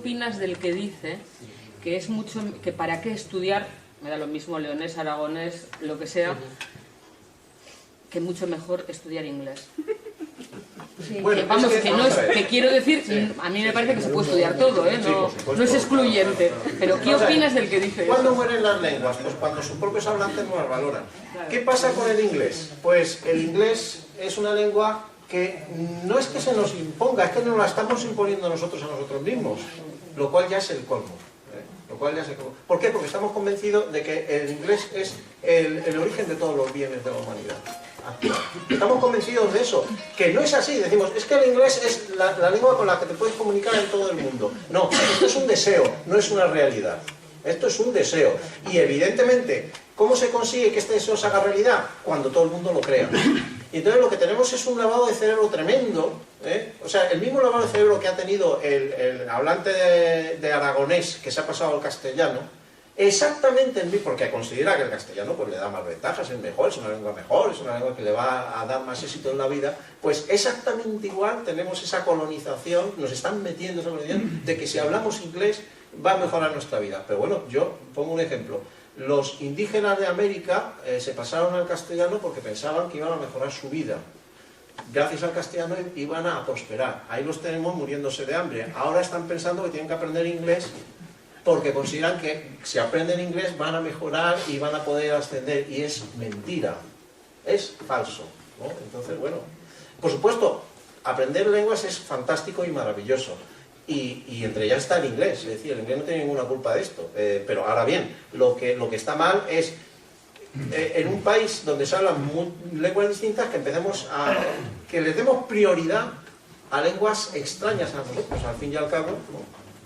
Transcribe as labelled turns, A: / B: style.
A: opinas del que dice que es mucho, que para qué estudiar, me da lo mismo leonés, aragonés, lo que sea, que mucho mejor estudiar inglés?
B: Sí. Bueno,
A: vamos, que quiero decir, a mí me parece que se puede estudiar todo, no es excluyente, pero ¿qué opinas del que dice eso?
B: ¿Cuándo mueren las lenguas? Pues cuando sus propios hablantes no las valoran. ¿Qué pasa con el inglés? Pues el inglés es una lengua que no es que se nos imponga, es que nos la estamos imponiendo nosotros a nosotros mismos, lo cual ya es el colmo. ¿Por qué? Porque estamos convencidos de que el inglés es el origen de todos los bienes de la humanidad. Estamos convencidos de eso, que no es así. Decimos, es que el inglés es la lengua con la que te puedes comunicar en todo el mundo. No, esto es un deseo, no es una realidad. Esto es un deseo. Y evidentemente, ¿cómo se consigue que este deseo se haga realidad? Cuando todo el mundo lo crea. Y entonces lo que tenemos es un lavado de cerebro tremendo, O sea, el mismo lavado de cerebro que ha tenido el hablante de aragonés que se ha pasado al castellano, exactamente el mismo, porque considera que el castellano pues le da más ventajas, es mejor, es una lengua mejor, es una lengua que le va a dar más éxito en la vida, pues exactamente igual tenemos esa colonización, nos están metiendo esa colonización de que si hablamos inglés va a mejorar nuestra vida. Pero bueno, yo pongo un ejemplo. Los indígenas de América se pasaron al castellano porque pensaban que iban a mejorar su vida. Gracias al castellano iban a prosperar. Ahí los tenemos muriéndose de hambre. Ahora están pensando que tienen que aprender inglés porque consideran que si aprenden inglés van a mejorar y van a poder ascender. Y es mentira. Es falso, ¿no? Entonces, bueno, por supuesto, aprender lenguas es fantástico y maravilloso. Y entre ellas está el inglés, es decir, el inglés no tiene ninguna culpa de esto. Pero ahora bien, lo que está mal es, en un país donde se hablan lenguas distintas, que empecemos que les demos prioridad a lenguas extrañas a nosotros, al fin y al cabo, ¿no?